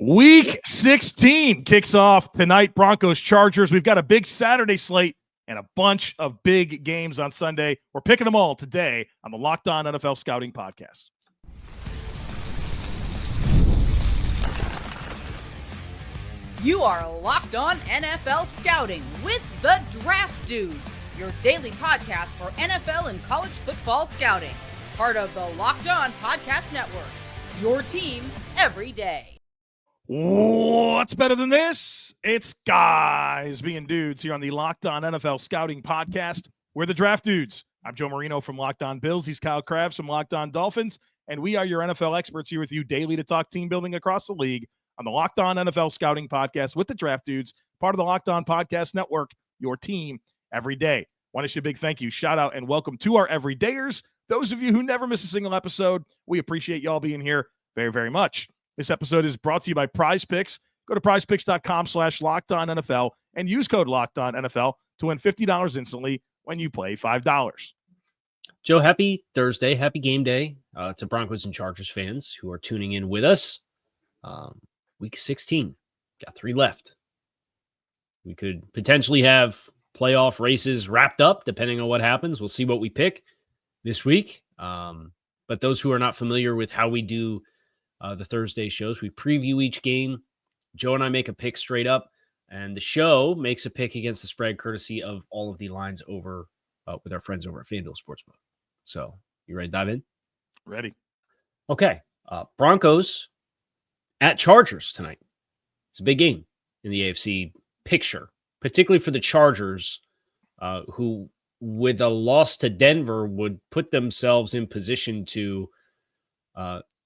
Week 16 kicks off tonight. Broncos, Chargers. We've got a big Saturday slate and a bunch of big games on Sunday. We're picking them all today on the Locked On NFL Scouting Podcast. You are Locked On NFL Scouting with the Draft Dudes, your daily podcast for NFL and college football scouting. Part of the Locked On Podcast Network, your team every day. What's better than this? It's guys being dudes here on the Locked On NFL Scouting Podcast. We're the Draft Dudes. I'm Joe Marino from Locked On Bills. He's Kyle Crabbs from Locked On Dolphins. And we are your NFL experts here with you daily to talk team building across the league on the Locked On NFL Scouting Podcast with the Draft Dudes, part of the Locked On Podcast Network, your team every day. Want to say a big thank you, shout out, and welcome to our everydayers. Those of you who never miss a single episode, we appreciate y'all being here very, very much. This episode is brought to you by Prize Picks. Go to prizepicks.com/LockedOnNFL and use code LockedOnNFL to win $50 instantly when you play $5. Joe, happy Thursday. Happy game day to Broncos and Chargers fans who are tuning in with us. Week 16. Got 3 left. We could potentially have playoff races wrapped up depending on what happens. We'll see what we pick this week. But those who are not familiar with how we do the Thursday shows, we preview each game. Joe and I make a pick straight up, and the show makes a pick against the spread courtesy of all of the lines over with our friends over at FanDuel Sportsbook. So, you ready to dive in? Ready. Okay. Broncos at Chargers tonight. It's a big game in the AFC picture, particularly for the Chargers, who, with a loss to Denver, would put themselves in position to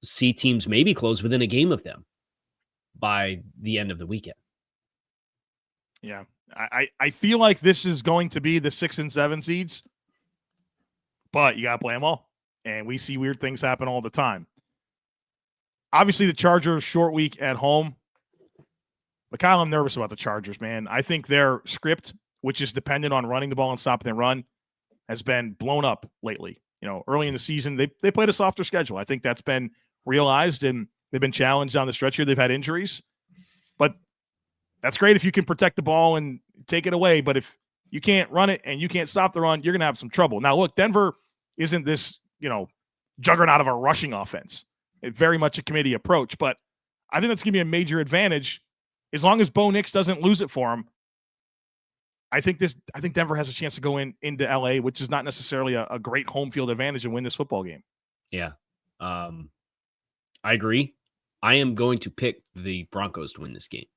see teams maybe close within a game of them by the end of the weekend. Yeah. I feel like this is going to be the 6 and 7 seeds, but you got to play them all. And we see weird things happen all the time. Obviously, the Chargers short week at home. But Kyle, I'm nervous about the Chargers, man. I think their script, which is dependent on running the ball and stopping the run, has been blown up lately. You know, early in the season, they played a softer schedule. I think that's been realized, and they've been challenged on the stretch here. They've had injuries. But that's great if you can protect the ball and take it away. But if you can't run it and you can't stop the run, you're going to have some trouble. Now, look, Denver isn't this, juggernaut of a rushing offense. It's very much a committee approach. But I think that's going to be a major advantage as long as Bo Nix doesn't lose it for him. I think Denver has a chance to go into LA, which is not necessarily a great home field advantage, and win this football game. Yeah. I agree. I am going to pick the Broncos to win this game.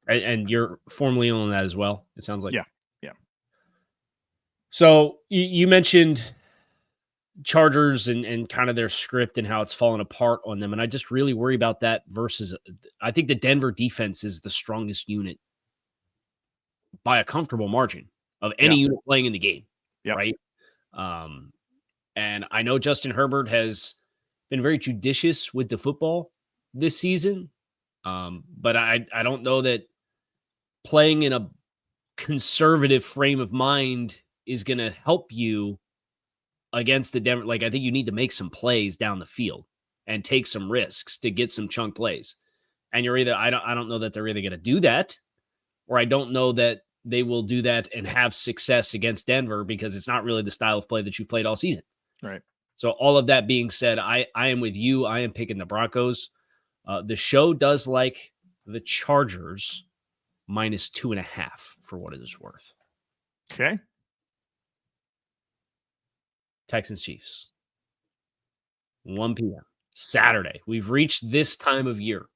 And you're formally on that as well, it sounds like. Yeah. So you mentioned Chargers and kind of their script and how it's fallen apart on them. And I just really worry about that versus, I think the Denver defense is the strongest unit by a comfortable margin of any unit playing in the game. Yep. Right. And I know Justin Herbert has been very judicious with the football this season. But I don't know that playing in a conservative frame of mind is going to help you against the Denver. Like, I think you need to make some plays down the field and take some risks to get some chunk plays. And you're either, I don't know that they're either going to do that, or I don't know that they will do that and have success against Denver because it's not really the style of play that you've played all season. Right. So all of that being said, I am with you. I am picking the Broncos. The show does like the Chargers -2.5 for what it is worth. Okay. Texans Chiefs. 1 p.m. Saturday. We've reached this time of year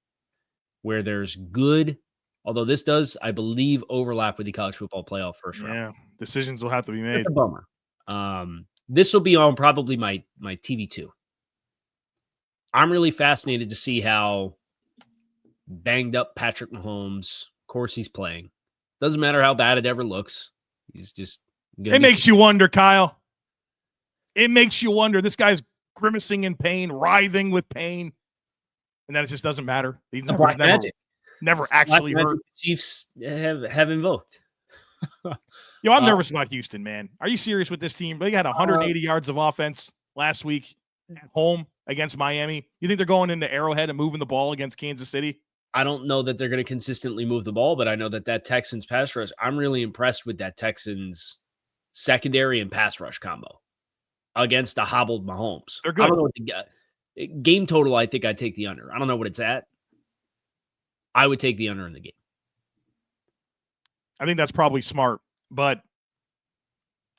where there's good, although this does, I believe, overlap with the college football playoff first round. Yeah, decisions will have to be made. That's a bummer. This will be on probably my TV2. I'm really fascinated to see how banged up Patrick Mahomes, of course he's playing. Doesn't matter how bad it ever looks. He's just... It makes you wonder, Kyle. It makes you wonder. This guy's grimacing in pain, writhing with pain, and then it just doesn't matter. He's never actually hurt. The Chiefs have invoked. I'm nervous about Houston, man. Are you serious with this team? They had 180 yards of offense last week at home. against Miami? You think they're going into Arrowhead and moving the ball against Kansas City? I don't know that they're going to consistently move the ball, but I know that Texans pass rush, I'm really impressed with that Texans secondary and pass rush combo against a hobbled Mahomes. They're good. I don't know what the game total, I think I'd take the under. I don't know what it's at. I would take the under in the game. I think that's probably smart. But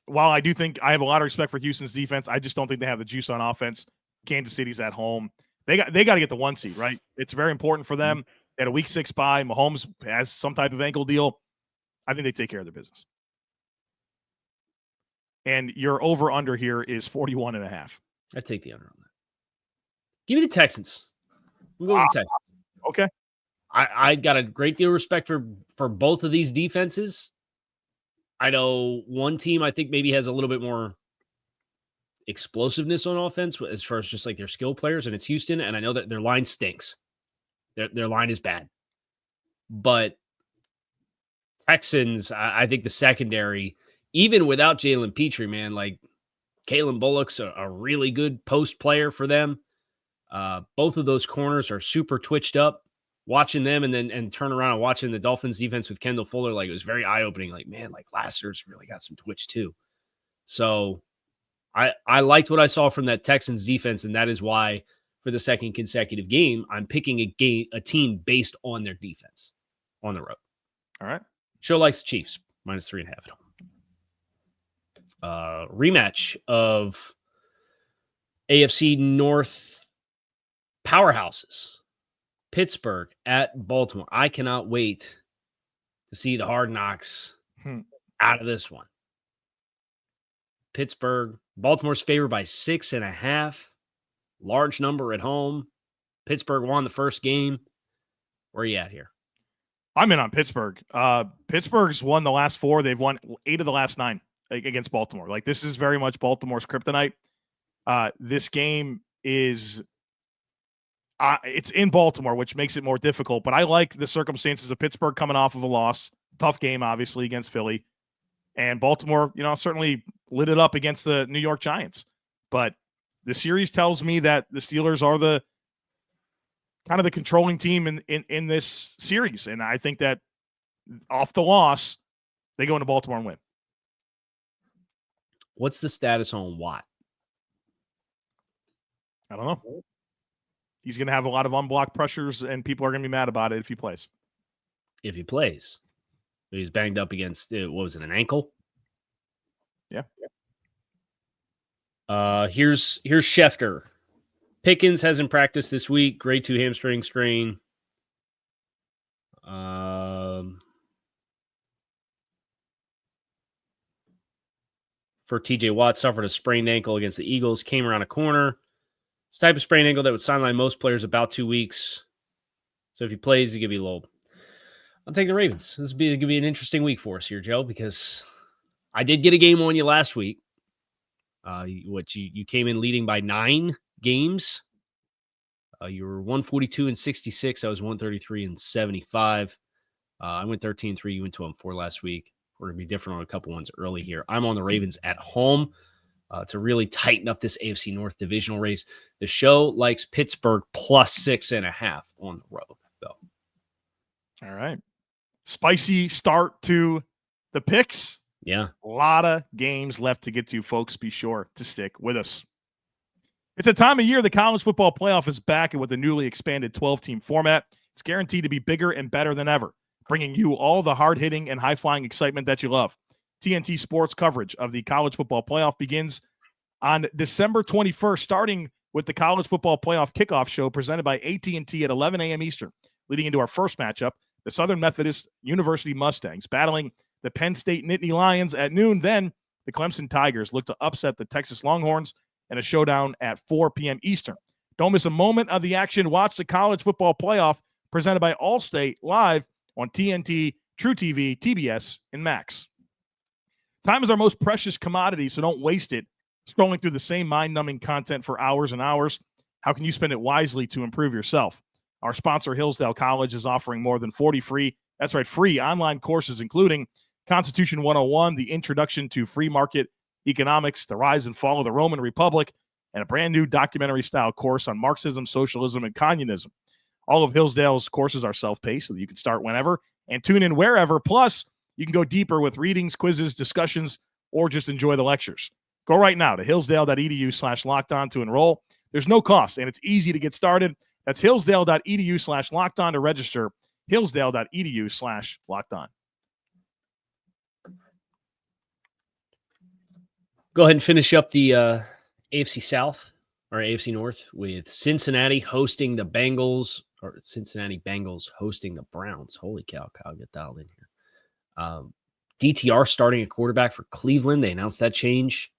while I do think I have a lot of respect for Houston's defense, I just don't think they have the juice on offense. Kansas City's at home. They got to get the 1 seed, right? It's very important for them. They had a week 6 bye. Mahomes has some type of ankle deal. I think they take care of their business. And your over-under here is 41.5. I'd take the under on that. Give me the Texans. I'm going with the Texans. Okay. I got a great deal of respect for both of these defenses. I know one team I think maybe has a little bit more explosiveness on offense as far as just like their skill players, and it's Houston, and I know that their line stinks. Their line is bad. But Texans, I think the secondary, even without Jalen Petrie, man, like Kalen Bullock's a really good post player for them. Both of those corners are super twitched up. Watching them and turn around and watching the Dolphins defense with Kendall Fuller, like it was very eye-opening. Like, man, like Lassiter's really got some twitch too. So I liked what I saw from that Texans defense, and that is why for the second consecutive game, I'm picking a team based on their defense on the road. All right. Show likes the Chiefs, -3.5 at home. Rematch of AFC North powerhouses. Pittsburgh at Baltimore. I cannot wait to see the hard knocks out of this one. Pittsburgh, Baltimore's favored by 6.5. Large number at home. Pittsburgh won the first game. Where are you at here? I'm in on Pittsburgh. Pittsburgh's won the last 4. They've won 8 of the last 9 against Baltimore. Like, this is very much Baltimore's kryptonite. This game is it's in Baltimore, which makes it more difficult. But I like the circumstances of Pittsburgh coming off of a loss. Tough game, obviously, against Philly. And Baltimore, certainly lit it up against the New York Giants. But the series tells me that the Steelers are the kind of the controlling team in this series. And I think that off the loss, they go into Baltimore and win. What's the status on Watt? I don't know. He's going to have a lot of unblocked pressures, and people are going to be mad about it if he plays. If he plays. He's banged up against, what was it, an ankle? Yeah. Here's Schefter. Pickens hasn't practiced this week. Grade 2 hamstring strain. For TJ Watt, suffered a sprained ankle against the Eagles, came around a corner. It's the type of sprained ankle that would sideline most players about 2 weeks. So if he plays, he could be low. I'm taking the Ravens. This is going to be an interesting week for us here, Joe, because I did get a game on you last week. You came in leading by 9 games. You were 142-66. I was 133-75. I went 13-3. You went 12-4 last week. We're going to be different on a couple ones early here. I'm on the Ravens at home to really tighten up this AFC North divisional race. The show likes Pittsburgh +6.5 on the road, though. All right. Spicy start to the picks. Yeah. A lot of games left to get to, folks. Be sure to stick with us. It's a time of year the college football playoff is back, and with the newly expanded 12-team format, it's guaranteed to be bigger and better than ever, bringing you all the hard-hitting and high-flying excitement that you love. TNT Sports coverage of the college football playoff begins on December 21st, starting with the college football playoff kickoff show presented by AT&T at 11 a.m. Eastern, leading into our first matchup, the Southern Methodist University Mustangs battling the Penn State Nittany Lions at noon. Then the Clemson Tigers look to upset the Texas Longhorns in a showdown at 4 p.m. Eastern. Don't miss a moment of the action. Watch the college football playoff presented by Allstate live on TNT, True TV, TBS, and Max. Time is our most precious commodity, so don't waste it scrolling through the same mind-numbing content for hours and hours. How can you spend it wisely to improve yourself? Our sponsor, Hillsdale College, is offering more than 40 free online courses, including Constitution 101, the Introduction to Free Market Economics, the Rise and Fall of the Roman Republic, and a brand new documentary-style course on Marxism, socialism, and communism. All of Hillsdale's courses are self-paced, so that you can start whenever and tune in wherever. Plus, you can go deeper with readings, quizzes, discussions, or just enjoy the lectures. Go right now to hillsdale.edu/lockedon to enroll. There's no cost, and it's easy to get started. That's hillsdale.edu/lockedon to register. hillsdale.edu/lockedon. Go ahead and finish up the AFC South or AFC North with Cincinnati hosting the Bengals, or Cincinnati Bengals hosting the Browns. Holy cow, Kyle, get dialed in here. DTR starting a quarterback for Cleveland. They announced that change.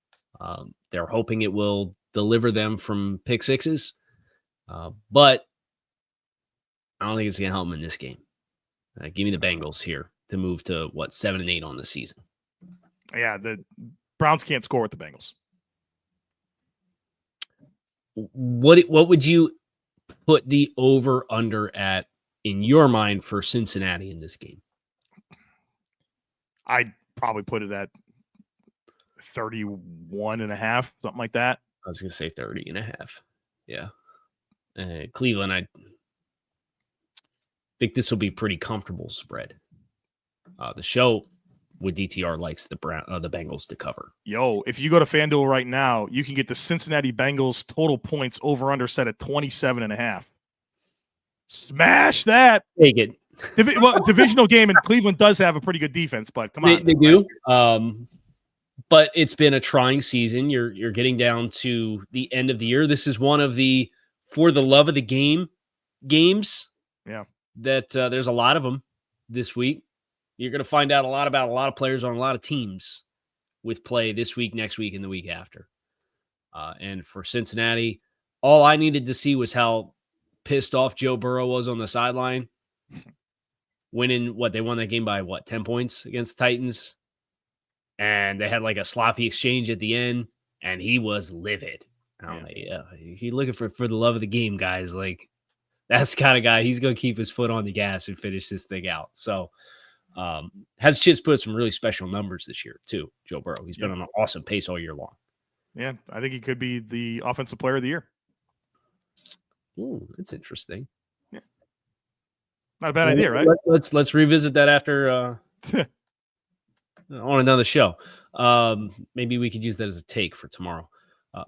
They're hoping it will deliver them from pick sixes. But I don't think it's going to help them in this game. Give me the Bengals here to move to, 7-8 on the season. Yeah, the Browns can't score with the Bengals. What would you put the over-under at in your mind for Cincinnati in this game? I'd probably put it at 31.5, something like that. I was going to say 30.5. Yeah. Cleveland, I think this will be pretty comfortable spread. The show with DTR likes the Bengals to cover. Yo, if you go to FanDuel right now, you can get the Cincinnati Bengals total points over under set at 27.5. Smash that. Take it. Divisional game, and Cleveland does have a pretty good defense, but come on. They do. But it's been a trying season. You're getting down to the end of the year. This is one of the for the love of the game games. Yeah. That there's a lot of them this week. You're going to find out a lot about a lot of players on a lot of teams with play this week, next week, and the week after. And for Cincinnati, all I needed to see was how pissed off Joe Burrow was on the sideline. Winning, they won that game by 10 points against the Titans. And they had like a sloppy exchange at the end, and he was livid. And I'm like, yeah, he's looking for the love of the game, guys. Like, that's the kind of guy, he's going to keep his foot on the gas and finish this thing out. So, has just put some really special numbers this year, too, Joe Burrow. He's been on an awesome pace all year long. Yeah, I think he could be the offensive player of the year. Ooh, that's interesting. Yeah. Not a bad idea, right? Let's revisit that after on another show. Maybe we could use that as a take for tomorrow.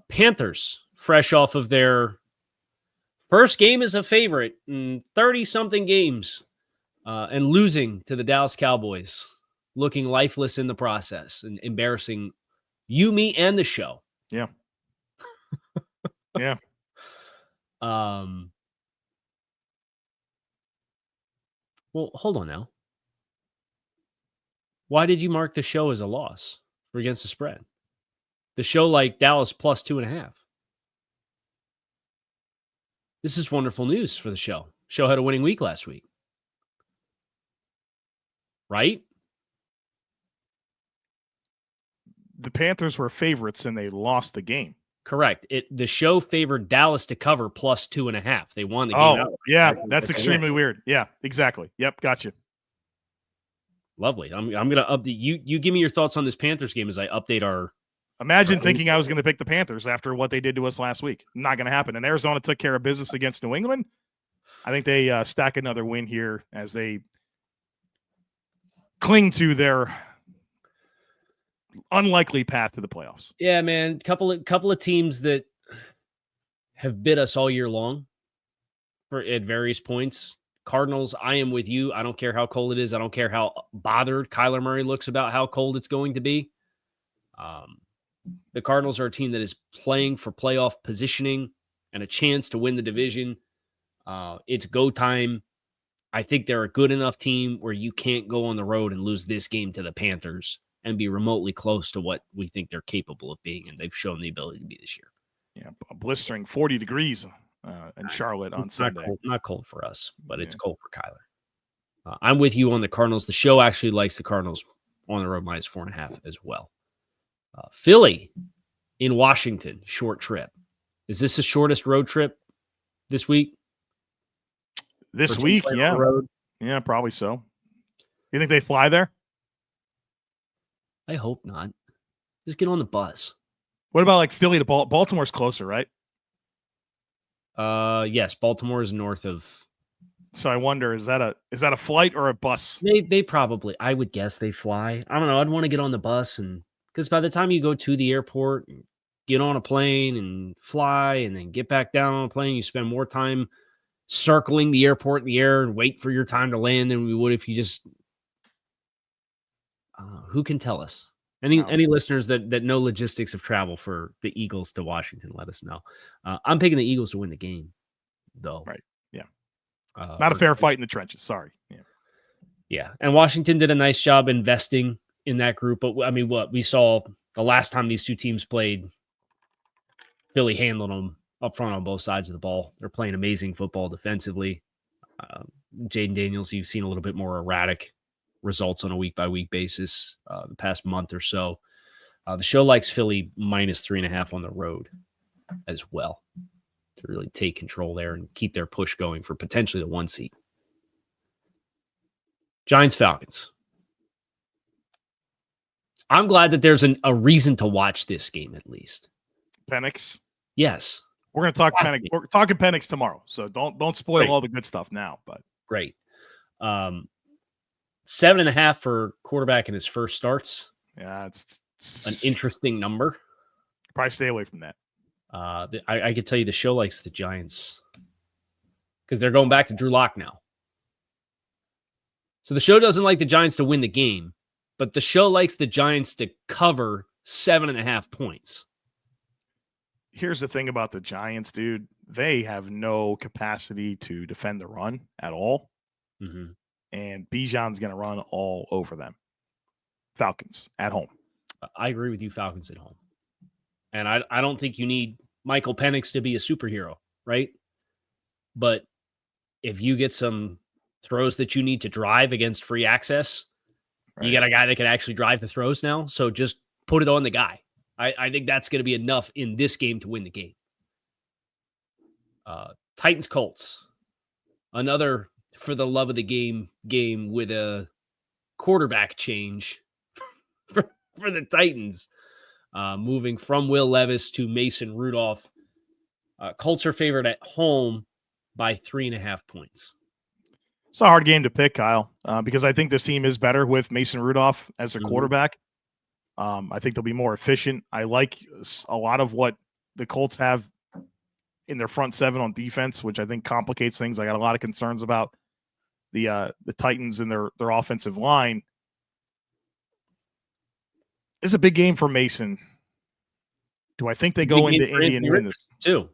Panthers, fresh off of their first game as a favorite in 30-something games, and losing to the Dallas Cowboys, looking lifeless in the process and embarrassing you, me, and the show. Yeah. Yeah. Well, hold on now. Why did you mark the show as a loss for against the spread? The show like Dallas plus 2.5. This is wonderful news for the show. Show had a winning week last week. Right? The Panthers were favorites and they lost the game. Correct. The show favored Dallas to cover plus 2.5. They won the game out. Yeah, that's extremely weird. Yeah, exactly. Yep, gotcha. Lovely. I'm going to update you. You give me your thoughts on this Panthers game as I update our. Imagine thinking I was going to pick the Panthers after what they did to us last week. Not going to happen. And Arizona took care of business against New England. I think they stack another win here as they cling to their unlikely path to the playoffs. Yeah, man. Couple of teams that have bit us all year long at various points. Cardinals, I am with you. I don't care how cold it is. I don't care how bothered Kyler Murray looks about how cold it's going to be. The Cardinals are a team that is playing for playoff positioning and a chance to win the division. It's go time. I think they're a good enough team where you can't go on the road and lose this game to the Panthers and be remotely close to what we think they're capable of being, and they've shown the ability to be this year. Yeah, a blistering 40 degrees in Charlotte on Sunday. Not cold for us, but it's cold for Kyler. I'm with you on the Cardinals. The show actually likes the Cardinals on the road minus 4.5 as well. Philly in Washington, short trip. Is this the shortest road trip this week? This week, yeah. Yeah, probably so. You think they fly there? I hope not. Just get on the bus. What about like Philly to Baltimore's closer, right? Yes, Baltimore is north of. So I wonder, is that a flight or a bus? They probably, I would guess they fly. I don't know. I'd want to get on the bus, and because by the time you go to the airport, and get on a plane and fly, and then get back down on a plane, you spend more time circling the airport in the air and wait for your time to land than we would if you just. Who can tell us? Any listeners that know logistics of travel for the Eagles to Washington, let us know. I'm picking the Eagles to win the game, though. Right. Yeah. Not a fair fight in the trenches. Sorry. Yeah. Yeah. And Washington did a nice job investing in that group. But I mean, what we saw the last time these two teams played, Philly handled them up front on both sides of the ball. They're playing amazing football defensively. Jaden Daniels, you've seen a little bit more erratic results on a week-by-week basis the past month or so. The show likes Philly -3.5 on the road as well to really take control there and keep their push going for potentially the 1 seed. Giants-Falcons. I'm glad that there's a reason to watch this game at least. Penix. Yes. We're going to talk Penix. We're talking Penix tomorrow, so don't spoil all the good stuff now. But great. 7.5 for quarterback in his first starts. Yeah, it's an interesting number. Probably stay away from that. I could tell you the show likes the Giants because they're going back to Drew Lock now. So the show doesn't like the Giants to win the game, but the show likes the Giants to cover 7.5 points. Here's the thing about the Giants, dude. They have no capacity to defend the run at all. Mm-hmm. And Bijan's going to run all over them. Falcons at home. I agree with you, Falcons at home. And I don't think you need Michael Penix to be a superhero, right? But if you get some throws that you need to drive against free access, right, you got a guy that can actually drive the throws now. So just put it on the guy. I think that's going to be enough in this game to win the game. Titans Colts. Another for the love of the game with a quarterback change for the Titans. Moving from Will Levis to Mason Rudolph. Colts are favored at home by 3.5 points. It's a hard game to pick, Kyle, because I think this team is better with Mason Rudolph as their quarterback. I think they'll be more efficient. I like a lot of what the Colts have in their front seven on defense, which I think complicates things. I got a lot of concerns about the Titans and their offensive line. It's a big game for Mason. Do I think they go into Indy and win this? Too.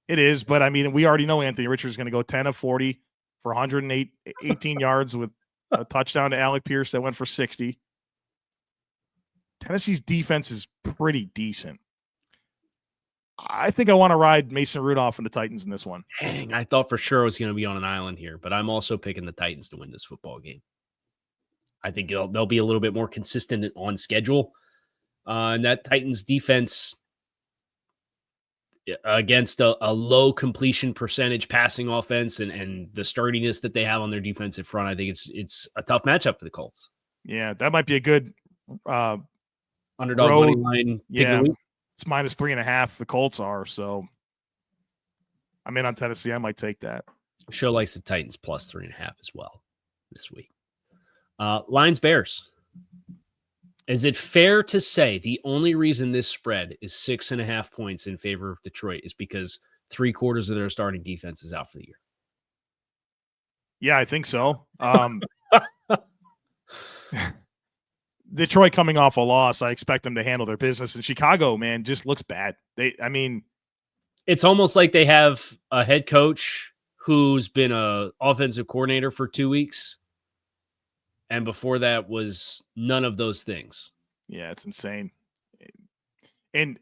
It is, but I mean, we already know Anthony Richards is going to go 10 of 40 for 118 yards with a touchdown to Alec Pierce that went for 60. Tennessee's defense is pretty decent. I think I want to ride Mason Rudolph and the Titans in this one. Dang, I thought for sure I was going to be on an island here, but I'm also picking the Titans to win this football game. I think they'll be a little bit more consistent on schedule. And that Titans defense against a low completion percentage passing offense and the sturdiness that they have on their defensive front, I think it's a tough matchup for the Colts. Yeah, that might be a good underdog money line. Yeah, it's -3.5. The Colts are, so I'm in on Tennessee. I might take that. Show likes the Titans +3.5 as well this week. Lions Bears. Is it fair to say the only reason this spread is 6.5 points in favor of Detroit is because 3/4 of their starting defense is out for the year? Yeah, I think so. Detroit coming off a loss, I expect them to handle their business. And Chicago, man, just looks bad. It's almost like they have a head coach who's been an offensive coordinator for 2 weeks. And before that was none of those things. Yeah, it's insane. And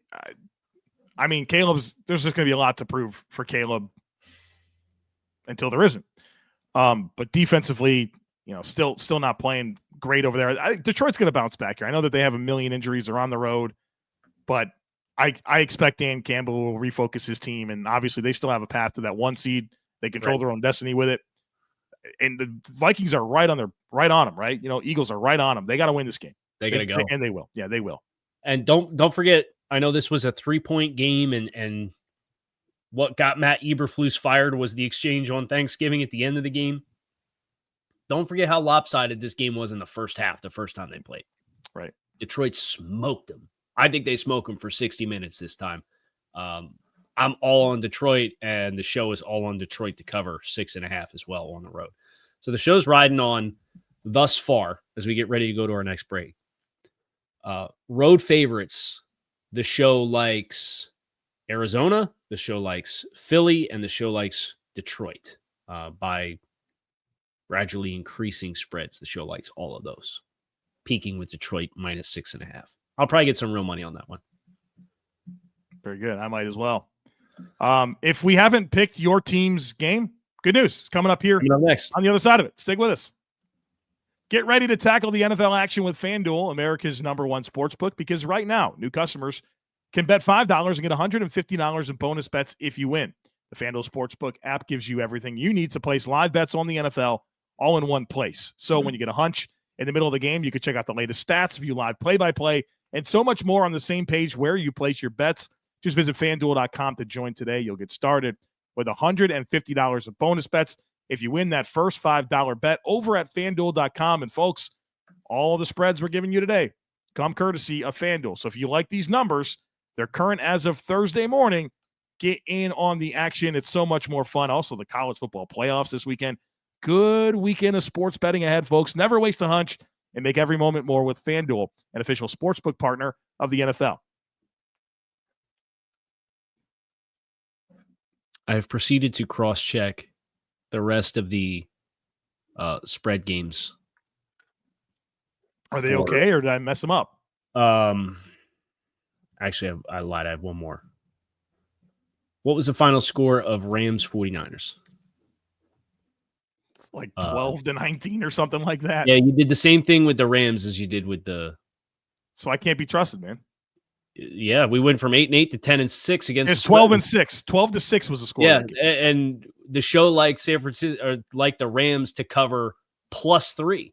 I mean, there's just going to be a lot to prove for Caleb until there isn't. But defensively, still not playing great over there. Detroit's going to bounce back here. I know that they have a million injuries. They're on the road, but I expect Dan Campbell will refocus his team. And obviously they still have a path to that 1 seed. They control their own destiny with it. And the Vikings are right on them, right? Eagles are right on them. They got to win this game. They got to go. And they will. Yeah, they will. And don't forget I know this was a 3-point game, and what got Matt Eberflus fired was the exchange on Thanksgiving at the end of the game. Don't forget how lopsided this game was in the first half, the first time they played. Right. Detroit smoked them. I think they smoke them for 60 minutes this time. I'm all on Detroit, and the show is all on Detroit to cover 6.5 as well on the road. So the show's riding on thus far as we get ready to go to our next break. Road favorites. The show likes Arizona, the show likes Philly, and the show likes Detroit by gradually increasing spreads. The show likes all of those, peaking with Detroit minus 6.5. I'll probably get some real money on that one. Very good. I might as well. If we haven't picked your team's game, good news. It's coming up here next on the other side of it. Stick with us. Get ready to tackle the NFL action with FanDuel, America's #1 sportsbook, because right now, new customers can bet $5 and get $150 in bonus bets if you win. The FanDuel Sportsbook app gives you everything you need to place live bets on the NFL all in one place. So when you get a hunch in the middle of the game, you can check out the latest stats, view live play-by-play, and so much more on the same page where you place your bets. Just visit FanDuel.com to join today. You'll get started with $150 of bonus bets if you win that first $5 bet over at FanDuel.com. And folks, all of the spreads we're giving you today come courtesy of FanDuel. So if you like these numbers, they're current as of Thursday morning. Get in on the action. It's so much more fun. Also, the college football playoffs this weekend. Good weekend of sports betting ahead, folks. Never waste a hunch and make every moment more with FanDuel, an official sportsbook partner of the NFL. I have proceeded to cross-check the rest of the spread games. Are they okay, or did I mess them up? Actually, I lied. I have one more. What was the final score of Rams 49ers? Like 12-19 or something like that. Yeah, you did the same thing with the Rams as you did with the. So I can't be trusted, man. Yeah, we went from 8-8 to 10-6 against. It's 12-6. 12-6 was the score. Yeah, and the show like San Francisco, or like the Rams to cover +3.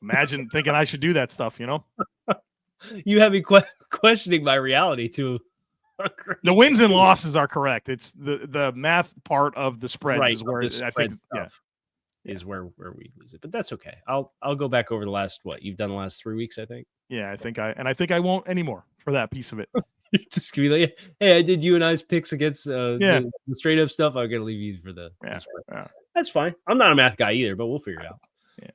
Imagine thinking I should do that stuff, you know? You have me questioning my reality too. The wins and losses are correct. It's the math part of the spreads right, is where I think is where we lose it. But that's okay. I'll go back over the last you've done the last 3 weeks, I think. Yeah, I think I won't anymore for that piece of it. You're just gonna be like, hey, I did you and I's picks against the straight up stuff. I'm gonna leave you for the yeah. That's fine. I'm not a math guy either, but we'll figure it out. Yeah.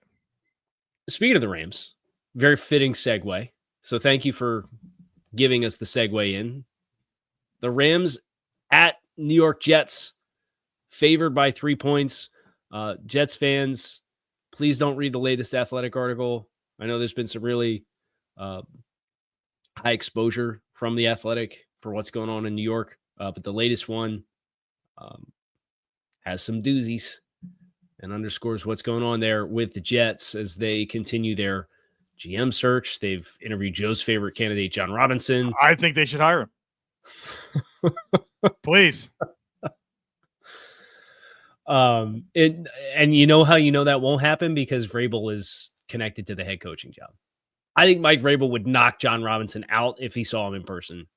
Speaking of the Rams, very fitting segue. So thank you for giving us the segue in. The Rams at New York Jets, favored by 3 points. Jets fans, please don't read the latest Athletic article. I know there's been some really high exposure from the Athletic for what's going on in New York, but the latest one has some doozies and underscores what's going on there with the Jets as they continue their GM search. They've interviewed Joe's favorite candidate, John Robinson. I think they should hire him. Please. And you know how you know that won't happen? Because Vrabel is connected to the head coaching job. I think Mike Vrabel would knock John Robinson out if he saw him in person,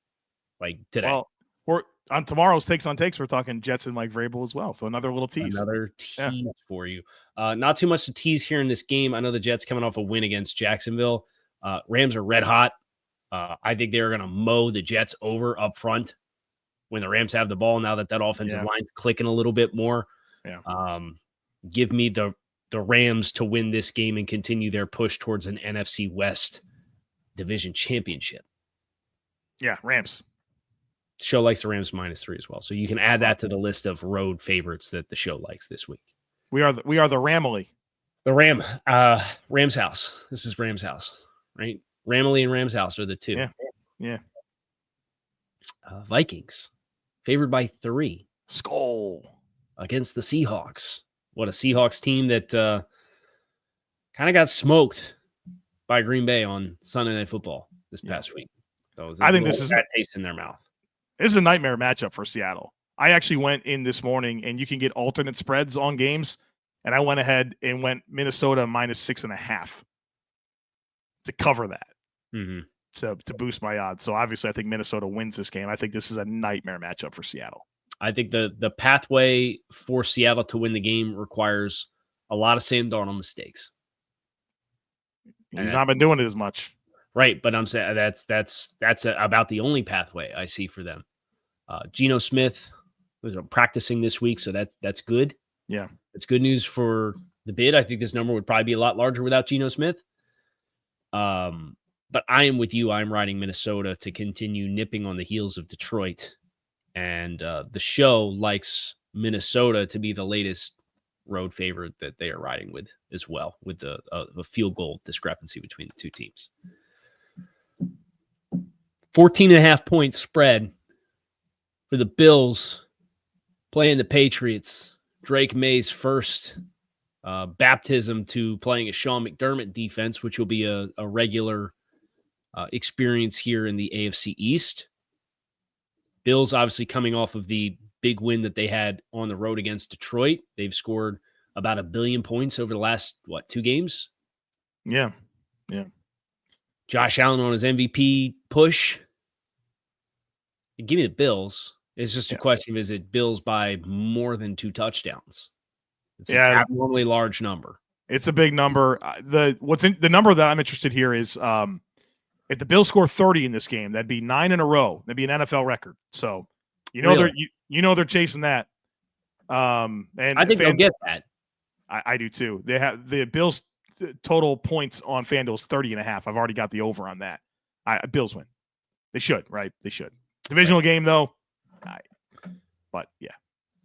like today. Well, we're on tomorrow's Takes on Takes. We're talking Jets and Mike Vrabel as well. So another little tease. Another tease for you. Not too much to tease here in this game. I know the Jets coming off a win against Jacksonville. Rams are red hot. I think they're going to mow the Jets over up front when the Rams have the ball. Now that offensive line's clicking a little bit more. Yeah. Give me the Rams to win this game and continue their push towards an NFC West division championship. Yeah, Rams. Show likes the Rams -3 as well. So you can add that to the list of road favorites that the show likes this week. We are the Ramily. The Rams house. This is Rams house, right? Ramily and Rams house are the two. Yeah. Vikings favored by 3. Skull against the Seahawks. What a Seahawks team that kind of got smoked by Green Bay on Sunday Night Football this past week. So I think this is a taste in their mouth. This is a nightmare matchup for Seattle. I actually went in this morning, and you can get alternate spreads on games, and I went ahead and went Minnesota -6.5 to cover that. Mm-hmm. to boost my odds. So obviously, I think Minnesota wins this game. I think this is a nightmare matchup for Seattle. I think the pathway for Seattle to win the game requires a lot of Sam Darnold mistakes. He's not been doing it as much. Right, but I'm saying that's about the only pathway I see for them. Geno Smith was practicing this week, so that's good. Yeah, that's good news for the bid. I think this number would probably be a lot larger without Geno Smith. But I am with you. I'm riding Minnesota to continue nipping on the heels of Detroit, and the show likes Minnesota to be the latest road favorite that they are riding with as well, with the field goal discrepancy between the two teams. 14.5 point spread for the Bills playing the Patriots. Drake May's first baptism to playing a Sean McDermott defense, which will be a regular experience here in the AFC East. Bills obviously coming off of the big win that they had on the road against Detroit. They've scored about 1 billion points over the last, 2 games? Yeah. Josh Allen on his MVP push. Give me the Bills. It's just a question of, is it Bills by more than 2 touchdowns? It's an abnormally large number. It's a big number. The number that I'm interested here is if the Bills score 30 in this game, that'd be 9 in a row. That'd be an NFL record. So they're chasing that. And I think they'll get that. I do too. They have the Bills total points on FanDuel is 30.5. I've already got the over on that. Bills win. They should, right? They should. Divisional game though. But yeah.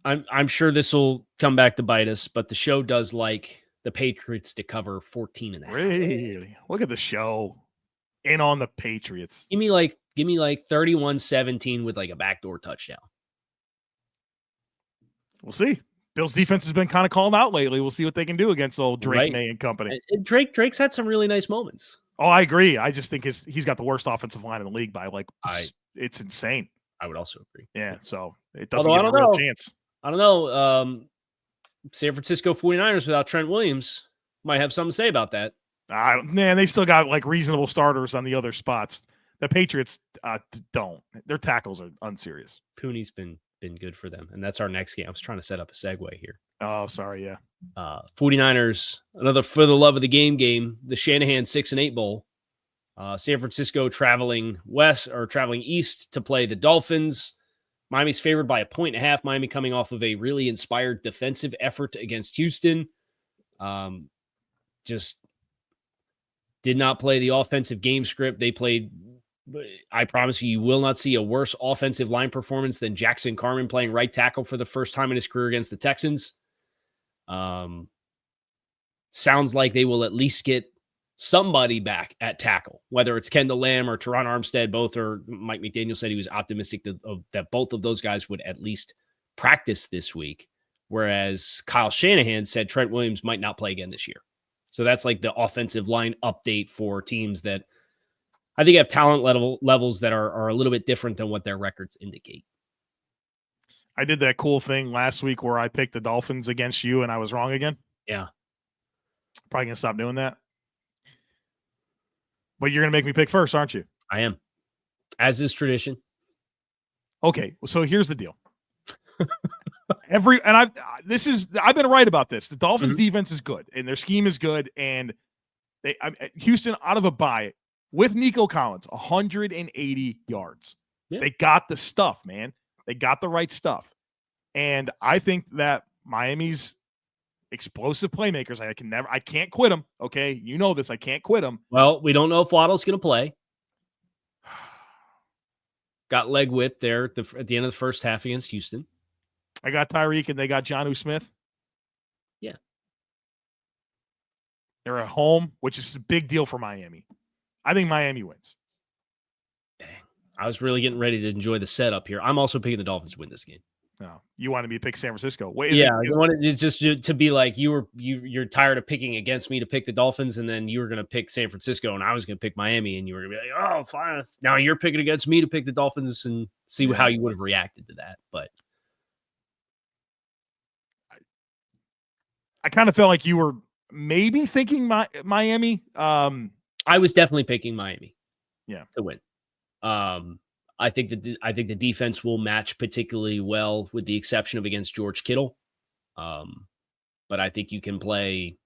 I'm sure this will come back to bite us, but the show does like the Patriots to cover 14.5. Really? Look at the show. In on the Patriots. Give me like 31-17 with like a backdoor touchdown. We'll see. Bills defense has been kind of called out lately. We'll see what they can do against old Drake May and company. And Drake's had some really nice moments. Oh, I agree. I just think he's got the worst offensive line in the league by it's insane. I would also agree. Yeah, so it doesn't give a real chance. I don't know. San Francisco 49ers without Trent Williams might have something to say about that. Man, they still got like reasonable starters on the other spots. The Patriots don't. Their tackles are unserious. Cooney's been good for them, and that's our next game. I was trying to set up a segue here. Oh, sorry, yeah. 49ers, another for the love of the game. The Shanahan 6-8 Bowl. San Francisco traveling east to play the Dolphins. Miami's favored by 1.5. Miami coming off of a really inspired defensive effort against Houston. Just did not play the offensive game script. They played, I promise you will not see a worse offensive line performance than Jackson Carman playing right tackle for the first time in his career against the Texans. Sounds like they will at least get somebody back at tackle, whether it's Kendall Lamb or Teron Armstead, both, or Mike McDaniel said he was optimistic that both of those guys would at least practice this week. Whereas Kyle Shanahan said Trent Williams might not play again this year. So that's like the offensive line update for teams that I think have talent levels that are a little bit different than what their records indicate. I did that cool thing last week where I picked the Dolphins against you and I was wrong again. Yeah. Probably going to stop doing that. But you're going to make me pick first, aren't you? I am. As is tradition. Okay. So here's the deal. I've been right about this. The Dolphins defense is good and their scheme is good. And Houston out of a bye with Nico Collins, 180 yards. Yeah. They got the stuff, man. They got the right stuff. And I think that Miami's explosive playmakers, I can't quit them. Okay. You know this. I can't quit them. Well, we don't know if Waddle's going to play. Got leg whipped there at the end of the first half against Houston. I got Tyreek and they got Jonnu Smith. Yeah. They're at home, which is a big deal for Miami. I think Miami wins. Dang. I was really getting ready to enjoy the setup here. I'm also picking the Dolphins to win this game. No, you wanted me to pick San Francisco. I wanted it just to be like you're tired of picking against me to pick the Dolphins, and then you were going to pick San Francisco, and I was going to pick Miami, and you were going to be like, oh, fine. Now you're picking against me to pick the Dolphins and see how you would have reacted to that. But I kind of felt like you were maybe thinking Miami. I was definitely picking Miami. to win. I think the defense will match particularly well, with the exception of against George Kittle. But I think you can play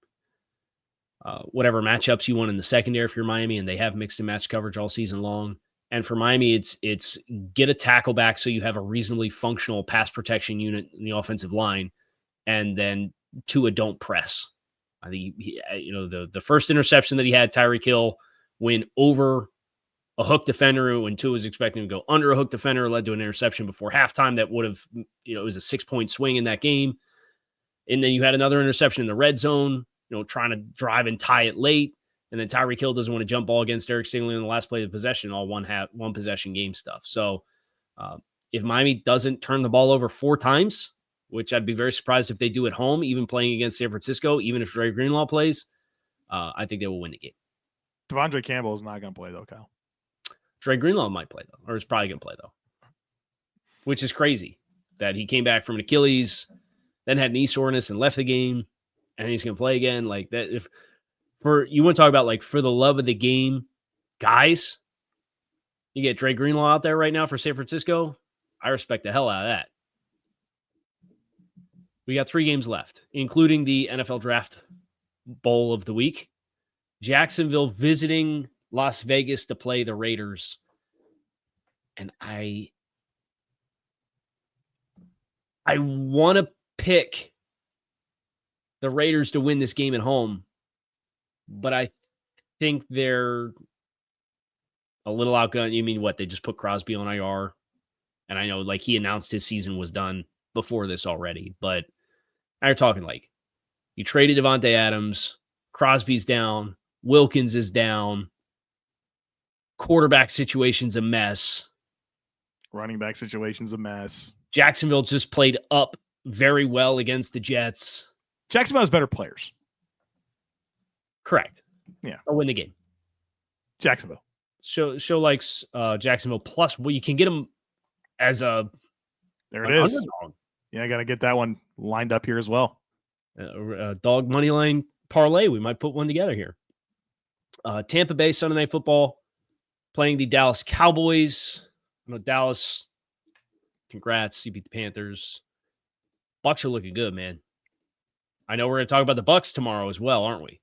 whatever matchups you want in the secondary if you're Miami, and they have mixed and match coverage all season long. And for Miami, it's get a tackle back so you have a reasonably functional pass protection unit in the offensive line, and then Tua don't press. I think the first interception that he had, Tyreek Hill, went over a hook defender when Tua was expecting to go under a hook defender, led to an interception before halftime that would have, it was a 6-point swing in that game. And then you had another interception in the red zone, trying to drive and tie it late. And then Tyreek Hill doesn't want to jump ball against Derek Stingley in the last play of the possession, all one possession game stuff. So if Miami doesn't turn the ball over 4 times, which I'd be very surprised if they do at home, even playing against San Francisco, even if Dre Greenlaw plays, I think they will win the game. Devondre Campbell is not going to play, though, Kyle. Dre Greenlaw might play, though, or is probably going to play, though, which is crazy that he came back from an Achilles, then had knee soreness and left the game, and he's going to play again. Like that, you want to talk about, like, for the love of the game, guys, you get Dre Greenlaw out there right now for San Francisco. I respect the hell out of that. We got 3 games left, including the NFL Draft Bowl of the week. Jacksonville visiting Las Vegas to play the Raiders. And I want to pick the Raiders to win this game at home, but I think they're a little outgunned. You mean what? They just put Crosby on IR, and I know, like, he announced his season was done before this already, but now you're talking like you traded Devontae Adams, Crosby's down, Wilkins is down, quarterback situation's a mess, running back situation's a mess. Jacksonville just played up very well against the Jets. Jacksonville has better players. Correct. Yeah. I'll win the game. Jacksonville. Show likes Jacksonville plus. Well, you can get them as a there it is. Underdog. Yeah, I got to get that one lined up here as well. Dog money line parlay. We might put one together here. Tampa Bay Sunday Night Football playing the Dallas Cowboys. I know Dallas. Congrats, you beat the Panthers. Bucks are looking good, man. I know we're going to talk about the Bucks tomorrow as well, aren't we?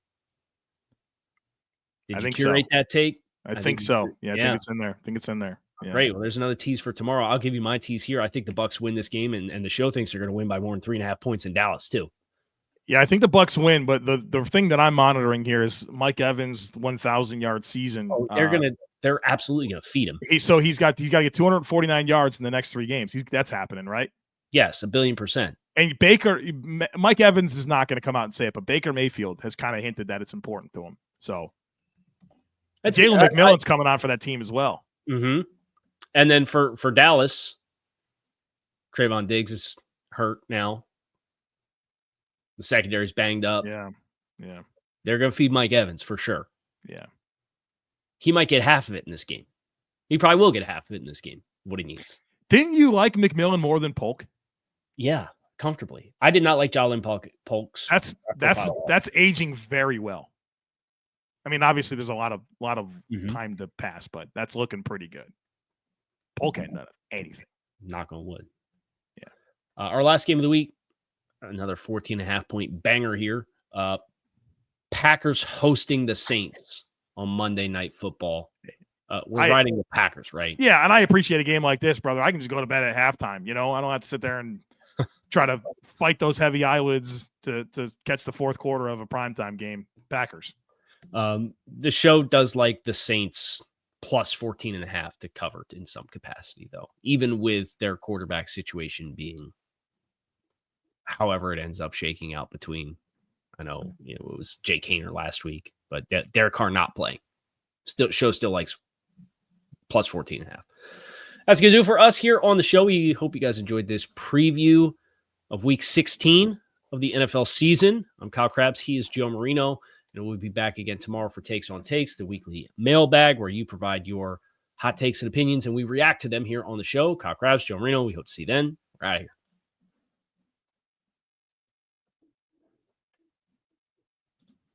Did I you think curate so. that take? I think so. Yeah, I think it's in there. I think it's in there. Yeah. Great. Well, there's another tease for tomorrow. I'll give you my tease here. I think the Bucks win this game, and the show thinks they're going to win by more than 3.5 points in Dallas too. Yeah, I think the Bucks win, but the thing that I'm monitoring here is Mike Evans' 1,000-yard season. Oh, they're absolutely going to feed him. He's got to get 249 yards in the next 3 games. That's happening, right? Yes, 1,000,000,000%. And Mike Evans is not going to come out and say it, but Baker Mayfield has kind of hinted that it's important to him. So Jalen McMillan's coming on for that team as well. Mm-hmm. And then for Dallas, Trayvon Diggs is hurt now. The secondary's banged up. Yeah. They're going to feed Mike Evans for sure. Yeah. He might get half of it in this game. He probably will get half of it in this game, what he needs. Didn't you like McMillan more than Polk? Yeah, comfortably. I did not like Jalen Polk's. That's aging very well. I mean, obviously there's a lot of time to pass, but that's looking pretty good. Polk hadn't done anything. Knock on wood. Yeah. Our last game of the week, another 14.5-point banger here. Packers hosting the Saints on Monday Night Football. We're riding the Packers, right? Yeah, and I appreciate a game like this, brother. I can just go to bed at halftime. I don't have to sit there and try to fight those heavy eyelids to catch the fourth quarter of a primetime game. Packers. The show does like the Saints plus 14.5 to cover in some capacity, though, even with their quarterback situation being however it ends up shaking out between. I know it was Jake Haener last week, but Derek Carr not playing. Show still likes plus 14.5. That's going to do it for us here on the show. We hope you guys enjoyed this preview of week 16 of the NFL season. I'm Kyle Crabbs. He is Joe Marino. And we'll be back again tomorrow for Takes on Takes, the weekly mailbag where you provide your hot takes and opinions, and we react to them here on the show. Kyle Crabbs, Joe Marino. We hope to see you then. We're out of here.